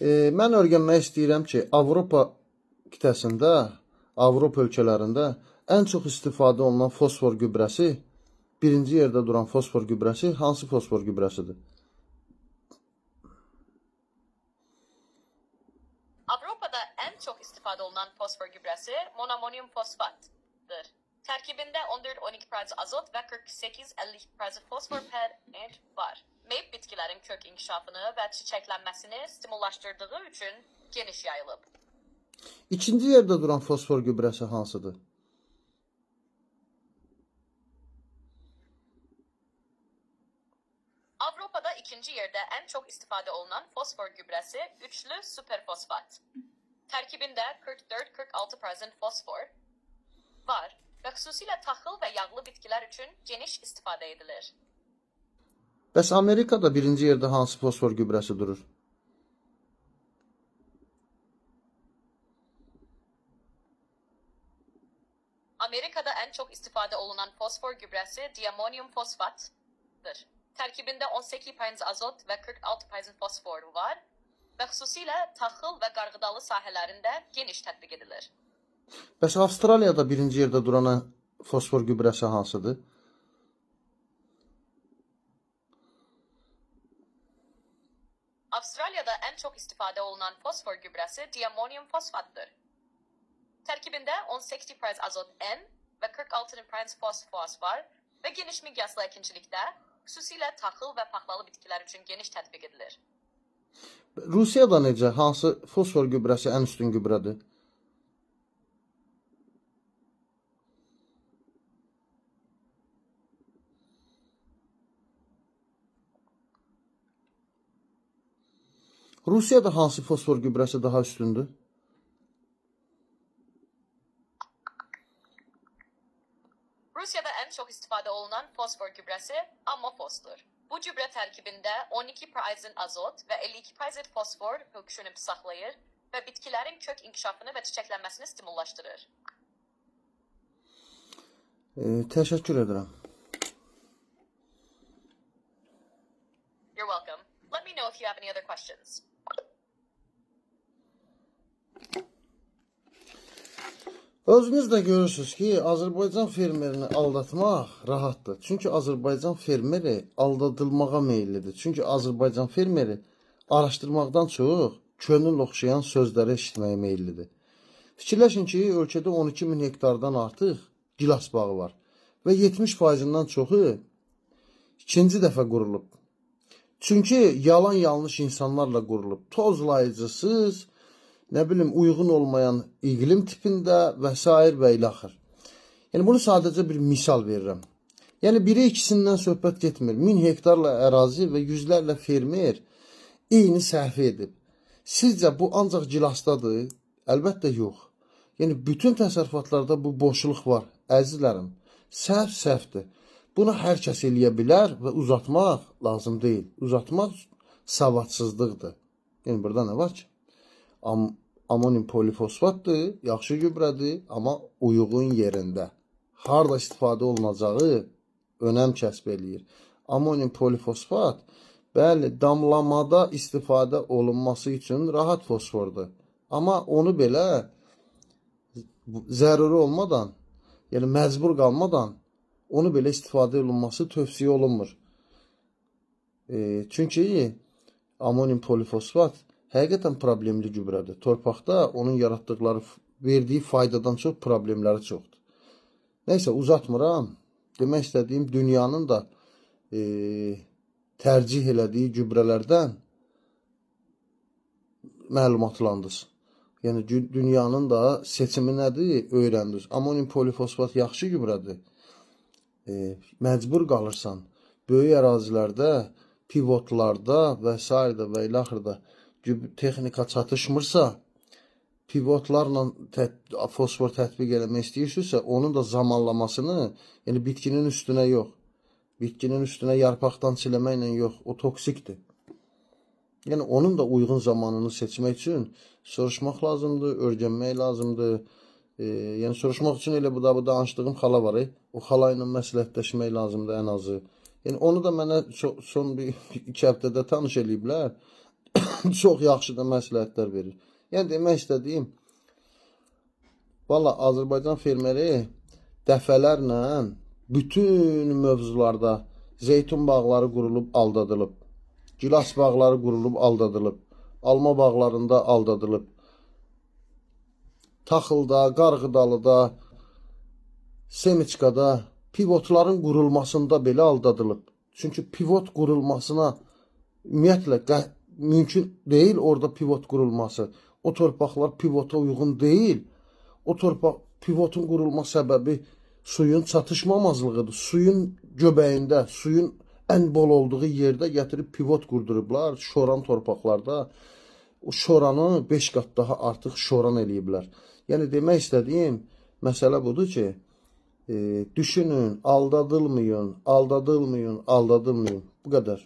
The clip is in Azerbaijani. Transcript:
Mən öyrənmək istəyirəm ki, Avropa qitəsində, Avropa ölkələrində ən çox istifadə olunan fosfor gübrəsi, birinci yerdə duran fosfor gübrəsi hansı fosfor gübrəsidir? Avrupa'da en çok istifade olunan fosfor gübresi monamonyum fosfattır. Terkibinde 14-12% azot ve 48-52% fosfor per var. Meyve bitkilerin kök inkişafını ve çiçeklenmesini stimullaştırdığı için geniş yayılıb. İkinci yerdə duran fosfor gübrəsi hansıdır? Avrupa'da ikinci yerde en çok istifade olunan fosfor gübresi üçlü süperfosfat. Terkibinde 44-46% fosfor var ve xüsusilə taxıl ve yağlı bitkiler için geniş istifade edilir. Bəs Amerikada birinci yerdə hansı fosfor gübrəsi durur? Amerika'da en çok istifade olunan fosfor gübresi diamonyum fosfattır. Terkibinde 18% azot ve 46% fosfor var ve xüsusilə taxıl ve qarğıdalı sahələrində geniş tətbiq edilir. Bəs Avstraliyada birinci yerdə duran fosfor gübrəsi hansıdır? Avustralya'da en çok istifade olunan fosfor gübresi diamonyum fosfattır. Terkibinde 18% azot N ve 46% fosfor var ve geniş miqyaslı əkinçilikdə, xüsusilə taxıl və paxlalı bitkilər üçün geniş tətbiq edilir. Rusiyada necə? Hansı fosfor gübrəsi ən üstün gübrədir? Rusiyada hansı fosfor gübrəsi daha üstündür? Rusya'da en çok istifade olunan fosfor gübresi Ammophos'tur. Bu gübre terkibinde 12% azot ve 52% fosfor hüküşünü saxlayır ve bitkilerin kök inkişafını ve çiçeklenmesini stimullaştırır. Təşəkkür edirəm. You're welcome. Let me know if you have any other questions. Özünüz də görürsünüz ki, Azərbaycan fermerini aldatmaq rahatdır. Çünki Azərbaycan fermeri aldadılmağa meyillidir. Çünki Azərbaycan fermeri araşdırmaqdan çox könül oxşayan sözləri eşitməyə meyillidir. Fikirləşin ki, ölkədə 12 min hektardan artıq gilas bağı var və 70%-dən çoxu ikinci dəfə qurulub. Çünki yalan yanlış insanlarla qurulub. Tozlayıcısız, nə bilim, uyğun olmayan iqlim tipində və s. və ilaxır. Yəni, bunu sadəcə bir misal verirəm. Yəni, biri ikisindən söhbət getmir. 1000 hektarla ərazi və yüzlərlə fermer eyni səhvi edib. Sizcə bu ancaq gilasdadır? Əlbəttə yox. Yəni, bütün təsərrüfatlarda bu boşluq var. Əzizlərim, səhv səhvdir. Bunu hər kəs eləyə bilər və uzatmaq lazım deyil. Uzatmaq savadsızlıqdır. Yəni, burada nə var ki? Amonium polifosfatdır, yaxşı gübrədir, amma uyğun yerində. Harda istifadə olunacağı önəm kəsb eləyir. Amonium polifosfat, bəli, damlamada istifadə olunması üçün rahat fosfordur. Amma onu belə zəruri olmadan, yəni məcbur qalmadan onu belə istifadə olunması tövsiyə olunmur. Çünki amonium polifosfat həqiqətən problemli gübrədir. Torpaqda onun yaratdıqları, verdiyi faydadan çox problemləri çoxdur. Nəysə, uzatmıram. Demək istədiyim, dünyanın da tərcih elədiyi gübrələrdən məlumatlandınız. Yəni, dünyanın da seçimi nədir, öyrəndiniz. Amonium polifosfat yaxşı gübrədir. Məcbur qalırsan, böyük ərazilərdə, pivotlarda və s. və ilaxırda texnika çatışmırsa, pivotlarla fosfor tətbiq eləmək istəyirsinizsə, onun da zamanlamasını, yəni bitkinin üstünə yox, bitkinin üstünə yarpaqdan siləməklə yox, o toksikdir. Yəni, onun da uyğun zamanını seçmək üçün soruşmaq lazımdır, öyrənmək lazımdır. Yəni, soruşmaq üçün elə bu danışdığım xala var, o xala ilə məsləhətləşmək lazımdır ən azı. Yəni, onu da mənə son bir 2 həftədə tanış eləyiblər. çox yaxşı da məsləhətlər verir. Yəni demək istədiyim, valla Azərbaycan fermeri dəfələrlə bütün mövzularda zeytun bağları qurulub aldadılıb, gilas bağları qurulub aldadılıb, alma bağlarında aldadılıb, Taxılda, Qarğıdalıda, Semiçkada pivotların qurulmasında belə aldadılıb. Çünki pivot qurulmasına ümumiyyətlə mümkün deyil orada pivot qurulması. O torpaqlar pivota uyğun deyil. O torpaq pivotun qurulma səbəbi suyun çatışmamazlığıdır. Suyun göbəyində, suyun ən bol olduğu yerdə gətirib pivot qurdurublar şoran torpaqlarda. O şoranı 5 qat daha artıq şoran eləyiblər. Yəni demək istədiyim məsələ budur ki, düşünün, aldadılmayın, aldadılmayın, aldadılmayın. Bu qədər.